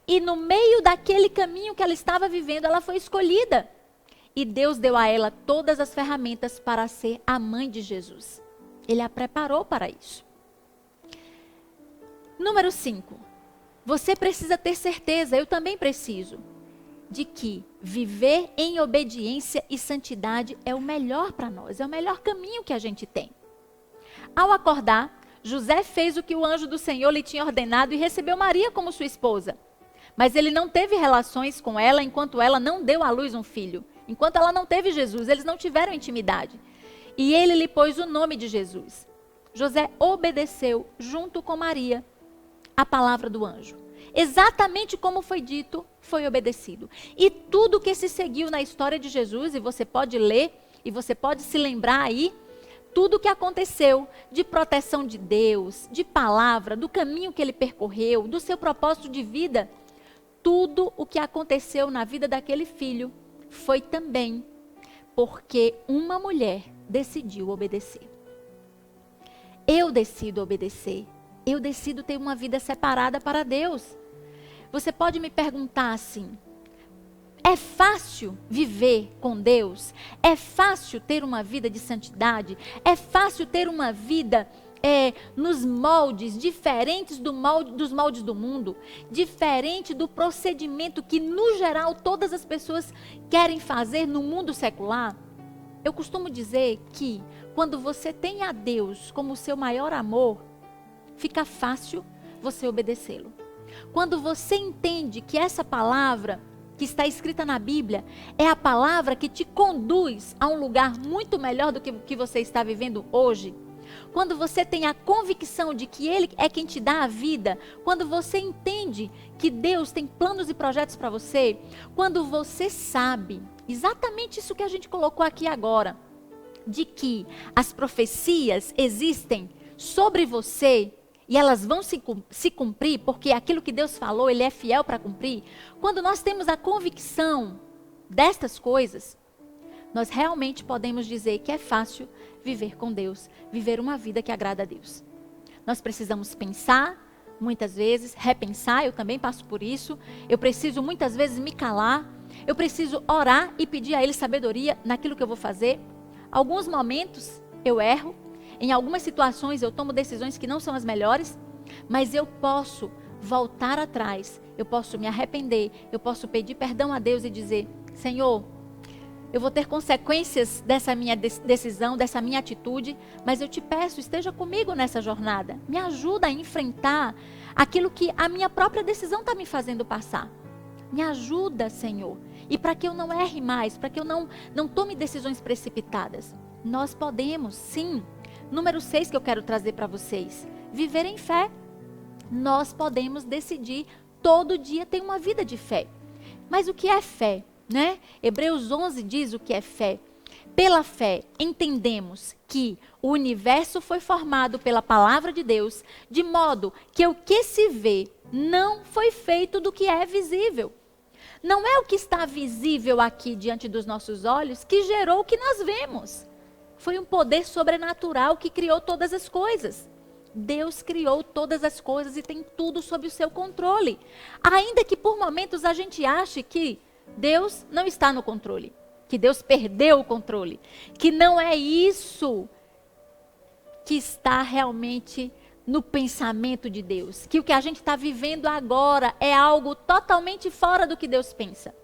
E no meio daquele caminho que ela estava vivendo, ela foi escolhida. E Deus deu a ela todas as ferramentas para ser a mãe de Jesus. Ele a preparou para isso. Número 5. Você precisa ter certeza, eu também preciso, de que viver em obediência e santidade é o melhor para nós, é o melhor caminho que a gente tem. Ao acordar, José fez o que o anjo do Senhor lhe tinha ordenado e recebeu Maria como sua esposa. Mas ele não teve relações com ela enquanto ela não deu à luz um filho. Enquanto ela não teve Jesus, eles não tiveram intimidade. E ele lhe pôs o nome de Jesus. José obedeceu, junto com Maria, a palavra do anjo. Exatamente como foi dito, foi obedecido. E tudo que se seguiu na história de Jesus, e você pode ler, e você pode se lembrar aí, tudo que aconteceu de proteção de Deus, de palavra, do caminho que ele percorreu, do seu propósito de vida, tudo o que aconteceu na vida daquele filho foi também porque uma mulher decidiu obedecer. Eu decido obedecer. Eu decido ter uma vida separada para Deus. Você pode me perguntar assim: é fácil viver com Deus? É fácil ter uma vida de santidade? É fácil ter uma vida nos moldes diferentes dos moldes do mundo? Diferente do procedimento que, no geral, todas as pessoas querem fazer no mundo secular? Eu costumo dizer que quando você tem a Deus como seu maior amor, fica fácil você obedecê-lo. Quando você entende que essa palavra que está escrita na Bíblia é a palavra que te conduz a um lugar muito melhor do que o que você está vivendo hoje, quando você tem a convicção de que Ele é quem te dá a vida, quando você entende que Deus tem planos e projetos para você, quando você sabe exatamente isso que a gente colocou aqui agora, de que as profecias existem sobre você e elas vão se cumprir, porque aquilo que Deus falou, Ele é fiel para cumprir. Quando nós temos a convicção destas coisas, nós realmente podemos dizer que é fácil viver com Deus, viver uma vida que agrada a Deus. Nós precisamos pensar, muitas vezes, repensar, eu também passo por isso. Eu preciso muitas vezes me calar, eu preciso orar e pedir a Ele sabedoria naquilo que eu vou fazer. Alguns momentos eu erro, em algumas situações eu tomo decisões que não são as melhores, mas eu posso voltar atrás, eu posso me arrepender, eu posso pedir perdão a Deus e dizer: Senhor, eu vou ter consequências dessa minha decisão, dessa minha atitude, mas eu te peço, esteja comigo nessa jornada. Me ajuda a enfrentar aquilo que a minha própria decisão está me fazendo passar. Me ajuda, Senhor. E para que eu não erre mais, para que eu não tome decisões precipitadas. Nós podemos, sim. Número 6 que eu quero trazer para vocês. Viver em fé. Nós podemos decidir todo dia ter uma vida de fé. Mas o que é fé? Né? Hebreus 11 diz o que é fé. Pela fé, entendemos que o universo foi formado pela palavra de Deus, de modo que o que se vê não foi feito do que é visível. Não é o que está visível aqui diante dos nossos olhos que gerou o que nós vemos. Foi um poder sobrenatural que criou todas as coisas. Deus criou todas as coisas e tem tudo sob o seu controle. Ainda que por momentos a gente ache que Deus não está no controle, que Deus perdeu o controle, que não é isso que está realmente no pensamento de Deus, que o que a gente está vivendo agora é algo totalmente fora do que Deus pensa.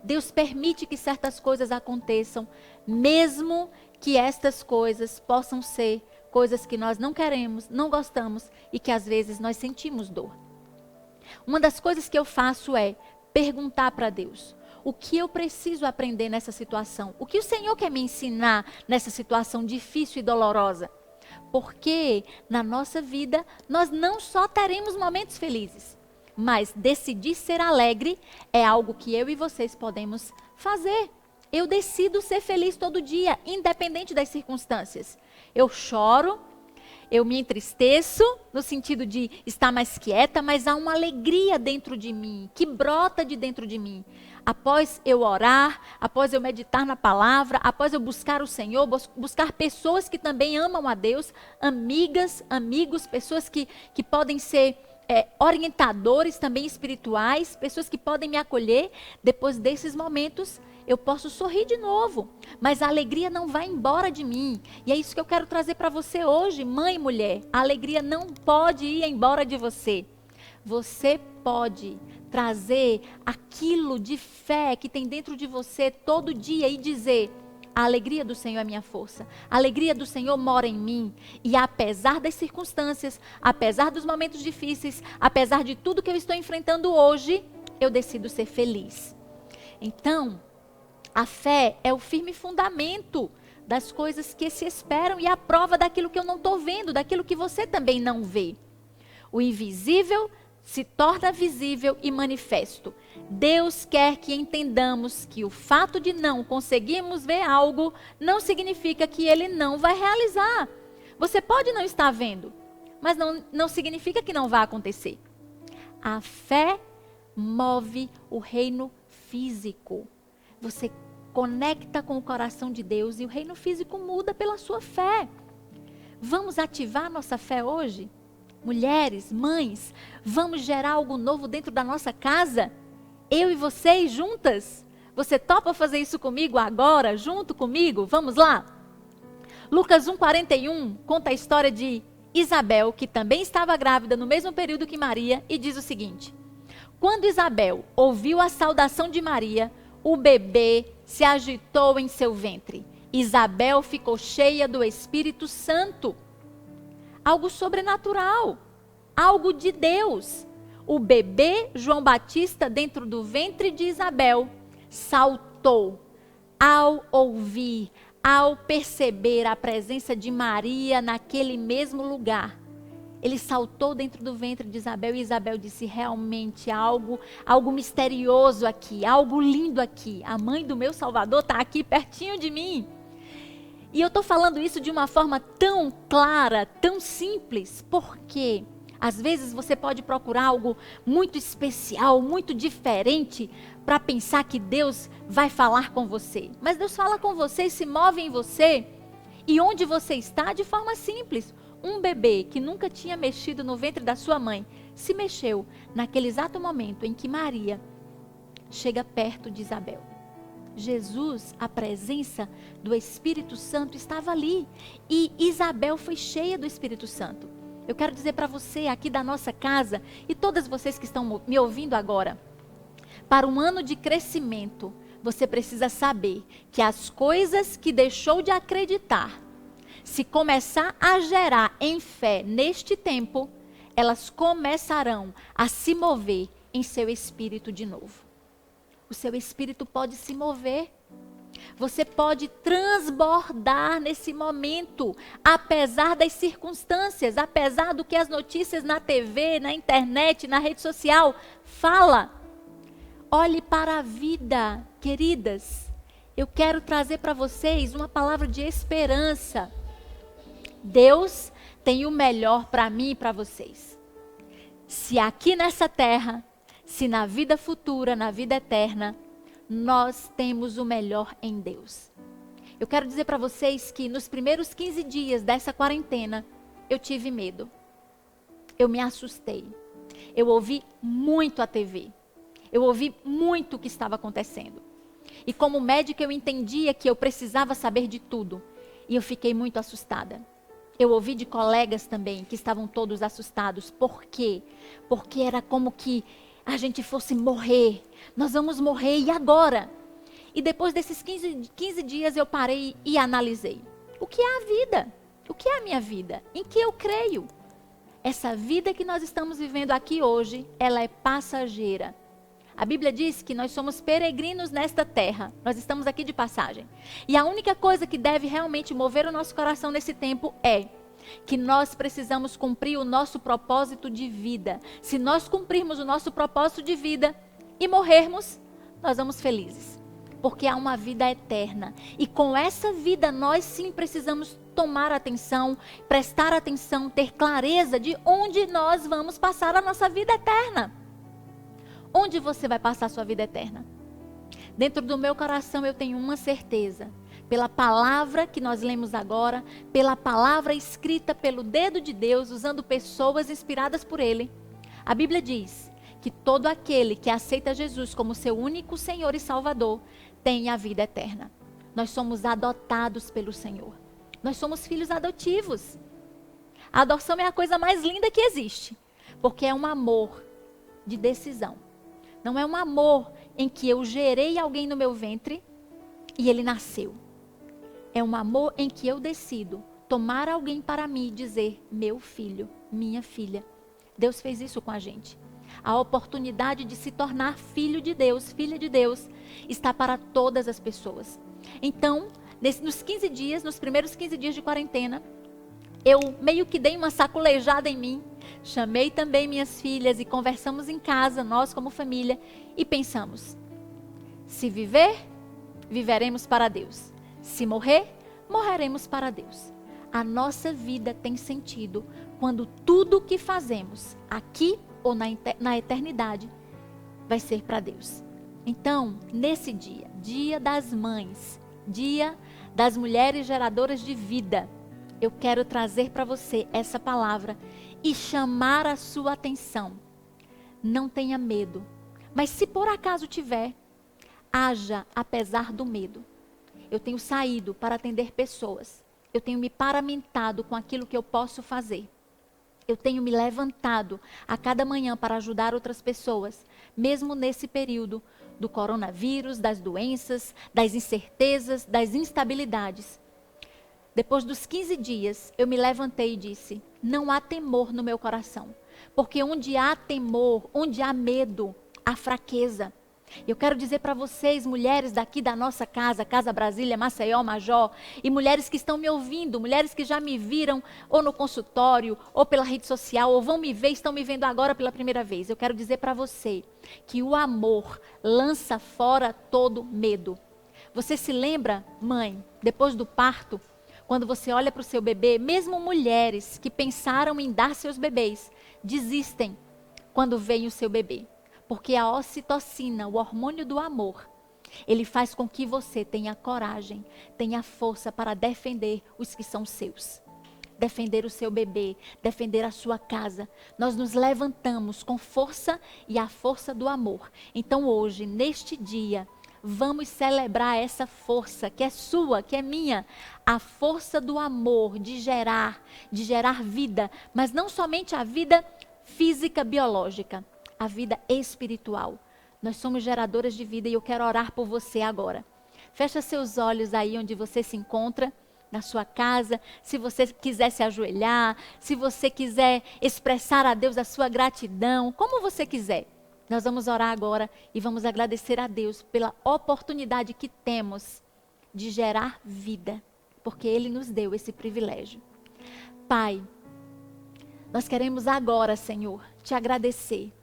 Deus permite que certas coisas aconteçam, mesmo que estas coisas possam ser coisas que nós não queremos, não gostamos e que às vezes nós sentimos dor. Uma das coisas que eu faço é perguntar para Deus: o que eu preciso aprender nessa situação? O que o Senhor quer me ensinar nessa situação difícil e dolorosa? Porque na nossa vida nós não só teremos momentos felizes, mas decidir ser alegre é algo que eu e vocês podemos fazer. Eu decido ser feliz todo dia, independente das circunstâncias. Eu choro, eu me entristeço, no sentido de estar mais quieta, mas há uma alegria dentro de mim, que brota de dentro de mim. Após eu orar, após eu meditar na palavra, após eu buscar o Senhor, buscar pessoas que também amam a Deus, amigas, amigos, pessoas que podem ser orientadores também espirituais, pessoas que podem me acolher. Depois desses momentos, eu posso sorrir de novo, mas a alegria não vai embora de mim. E é isso que eu quero trazer para você hoje, mãe e mulher. A alegria não pode ir embora de você. Você pode trazer aquilo de fé que tem dentro de você todo dia e dizer: A alegria do Senhor é minha força. A alegria do Senhor mora em mim. E apesar das circunstâncias, apesar dos momentos difíceis, apesar de tudo que eu estou enfrentando hoje, eu decido ser feliz. Então, a fé é o firme fundamento das coisas que se esperam e a prova daquilo que eu não estou vendo, daquilo que você também não vê. O invisível se torna visível e manifesto. Deus quer que entendamos que o fato de não conseguirmos ver algo não significa que Ele não vai realizar. Você pode não estar vendo, mas não significa que não vai acontecer. A fé move o reino físico. Você conecta com o coração de Deus e o reino físico muda pela sua fé. Vamos ativar nossa fé hoje? Mulheres, mães, vamos gerar algo novo dentro da nossa casa? Eu e vocês juntas? Você topa fazer isso comigo agora, junto comigo? Vamos lá? Lucas 1:41 conta a história de Isabel, que também estava grávida no mesmo período que Maria, e diz o seguinte: quando Isabel ouviu a saudação de Maria, o bebê se agitou em seu ventre. Isabel ficou cheia do Espírito Santo. Algo sobrenatural, algo de Deus. O bebê João Batista dentro do ventre de Isabel saltou ao ouvir, ao perceber a presença de Maria naquele mesmo lugar. Ele saltou dentro do ventre de Isabel e Isabel disse: realmente algo misterioso aqui, algo lindo aqui. A mãe do meu Salvador está aqui pertinho de mim. E eu estou falando isso de uma forma tão clara, tão simples, porque às vezes você pode procurar algo muito especial, muito diferente, para pensar que Deus vai falar com você. Mas Deus fala com você e se move em você, e onde você está, de forma simples. Um bebê que nunca tinha mexido no ventre da sua mãe, se mexeu naquele exato momento em que Maria chega perto de Isabel. Jesus, a presença do Espírito Santo estava ali. E Isabel foi cheia do Espírito Santo. Eu quero dizer para você aqui da nossa casa, e todas vocês que estão me ouvindo agora, para um ano de crescimento, você precisa saber que as coisas que deixou de acreditar, se começar a gerar em fé neste tempo, elas começarão a se mover em seu espírito de novo. O seu espírito pode se mover. Você pode transbordar nesse momento, apesar das circunstâncias, apesar do que as notícias na TV, na internet, na rede social fala. Olhe para a vida, queridas. Eu quero trazer para vocês uma palavra de esperança. Deus tem o melhor para mim e para vocês. Se aqui nessa terra, se na vida futura, na vida eterna, nós temos o melhor em Deus. Eu quero dizer para vocês que nos primeiros 15 dias dessa quarentena, eu tive medo. Eu me assustei. Eu ouvi muito a TV. Eu ouvi muito o que estava acontecendo. E como médica eu entendia que eu precisava saber de tudo. E eu fiquei muito assustada. Eu ouvi de colegas também que estavam todos assustados. Por quê? Porque era como que a gente fosse morrer. Nós vamos morrer, e agora? E depois desses 15 dias eu parei e analisei. O que é a vida? O que é a minha vida? Em que eu creio? Essa vida que nós estamos vivendo aqui hoje, ela é passageira. A Bíblia diz que nós somos peregrinos nesta terra. Nós estamos aqui de passagem. E a única coisa que deve realmente mover o nosso coração nesse tempo é que nós precisamos cumprir o nosso propósito de vida. Se nós cumprirmos o nosso propósito de vida e morrermos, nós vamos felizes. Porque há uma vida eterna. E com essa vida nós sim precisamos tomar atenção, prestar atenção, ter clareza de onde nós vamos passar a nossa vida eterna. Onde você vai passar a sua vida eterna? Dentro do meu coração eu tenho uma certeza. Pela palavra que nós lemos agora, pela palavra escrita pelo dedo de Deus, usando pessoas inspiradas por Ele. A Bíblia diz que todo aquele que aceita Jesus como seu único Senhor e Salvador tem a vida eterna. Nós somos adotados pelo Senhor. Nós somos filhos adotivos. A adoção é a coisa mais linda que existe, porque é um amor de decisão. Não é um amor em que eu gerei alguém no meu ventre e ele nasceu. É um amor em que eu decido tomar alguém para mim e dizer, meu filho, minha filha. Deus fez isso com a gente. A oportunidade de se tornar filho de Deus, filha de Deus, está para todas as pessoas. Então, nos primeiros 15 dias de quarentena, eu meio que dei uma sacolejada em mim, chamei também minhas filhas e conversamos em casa, nós como família, e pensamos, se viver, viveremos para Deus. Se morrer, morreremos para Deus. A nossa vida tem sentido quando tudo o que fazemos, aqui ou na eternidade, vai ser para Deus. Então, nesse dia, Dia das Mães, Dia das Mulheres Geradoras de Vida, eu quero trazer para você essa palavra e chamar a sua atenção. Não tenha medo, mas se por acaso tiver, haja apesar do medo. Eu tenho saído para atender pessoas, eu tenho me paramentado com aquilo que eu posso fazer. Eu tenho me levantado a cada manhã para ajudar outras pessoas, mesmo nesse período do coronavírus, das doenças, das incertezas, das instabilidades. Depois dos 15 dias, eu me levantei e disse, não há temor no meu coração, porque onde há temor, onde há medo, há fraqueza. Eu quero dizer para vocês, mulheres daqui da nossa casa, Casa Brasília, Maceió, Majó, e mulheres que estão me ouvindo, mulheres que já me viram ou no consultório, ou pela rede social, ou vão me ver, estão me vendo agora pela primeira vez. Eu quero dizer para você que o amor lança fora todo medo. Você se lembra, mãe, depois do parto, quando você olha para o seu bebê, mesmo mulheres que pensaram em dar seus bebês, desistem quando vem o seu bebê. Porque a ocitocina, o hormônio do amor, ele faz com que você tenha coragem, tenha força para defender os que são seus. Defender o seu bebê, defender a sua casa. Nós nos levantamos com força e a força do amor. Então hoje, neste dia, vamos celebrar essa força que é sua, que é minha. A força do amor de gerar vida. Mas não somente a vida física, biológica. A vida espiritual. Nós somos geradoras de vida e eu quero orar por você agora. Fecha seus olhos aí onde você se encontra, na sua casa. Se você quiser se ajoelhar, se você quiser expressar a Deus a sua gratidão, como você quiser. Nós vamos orar agora e vamos agradecer a Deus pela oportunidade que temos de gerar vida, porque Ele nos deu esse privilégio. Pai, nós queremos agora, Senhor, te agradecer.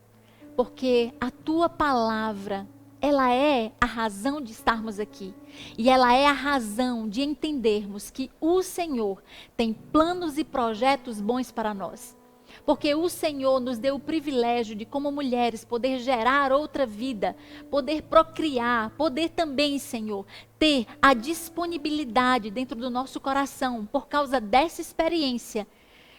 Porque a tua palavra, ela é a razão de estarmos aqui. E ela é a razão de entendermos que o Senhor tem planos e projetos bons para nós. Porque o Senhor nos deu o privilégio de, como mulheres, poder gerar outra vida, poder procriar, poder também, Senhor, ter a disponibilidade dentro do nosso coração, por causa dessa experiência,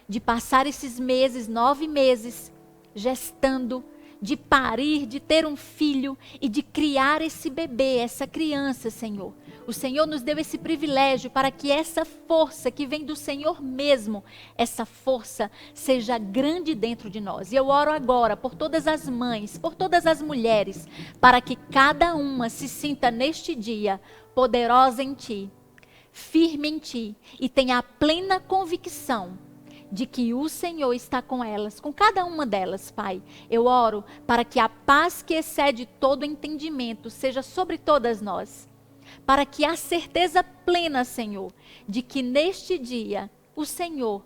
de passar esses meses, 9 meses, gestando, de parir, de ter um filho e de criar esse bebê, essa criança, Senhor. O Senhor nos deu esse privilégio para que essa força que vem do Senhor mesmo, essa força seja grande dentro de nós. E eu oro agora por todas as mães, por todas as mulheres, para que cada uma se sinta neste dia poderosa em Ti, firme em Ti e tenha a plena convicção de que o Senhor está com elas, com cada uma delas, Pai. Eu oro para que a paz que excede todo entendimento seja sobre todas nós. Para que a certeza plena, Senhor, de que neste dia o Senhor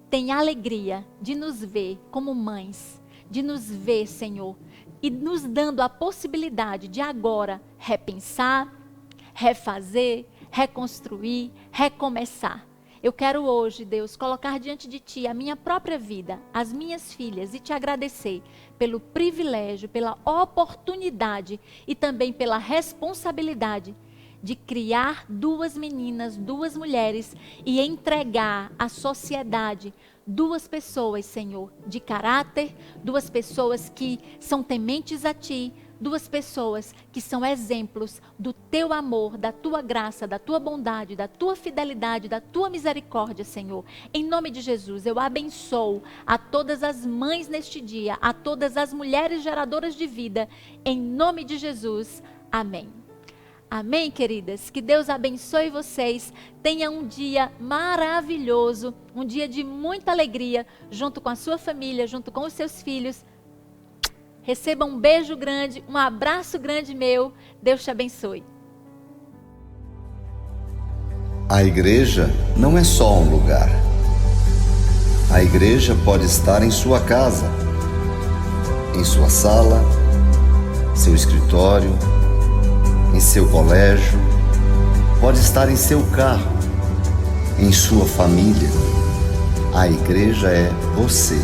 tem alegria de nos ver como mães, de nos ver, Senhor, e nos dando a possibilidade de agora repensar, refazer, reconstruir, recomeçar. Eu quero hoje, Deus, colocar diante de Ti a minha própria vida, as minhas filhas e Te agradecer pelo privilégio, pela oportunidade e também pela responsabilidade de criar 2 meninas, 2 mulheres e entregar à sociedade 2 pessoas, Senhor, de caráter, 2 pessoas que são tementes a Ti, 2 pessoas que são exemplos do Teu amor, da Tua graça, da Tua bondade, da Tua fidelidade, da Tua misericórdia, Senhor. Em nome de Jesus, eu abençoo a todas as mães neste dia, a todas as mulheres geradoras de vida, em nome de Jesus. Amém. Amém, queridas? Que Deus abençoe vocês. Tenha um dia maravilhoso, um dia de muita alegria, junto com a sua família, junto com os seus filhos. Receba um beijo grande, um abraço grande meu. Deus te abençoe. A igreja não é só um lugar. A igreja pode estar em sua casa, em sua sala, seu escritório, em seu colégio, pode estar em seu carro, em sua família. A igreja é você.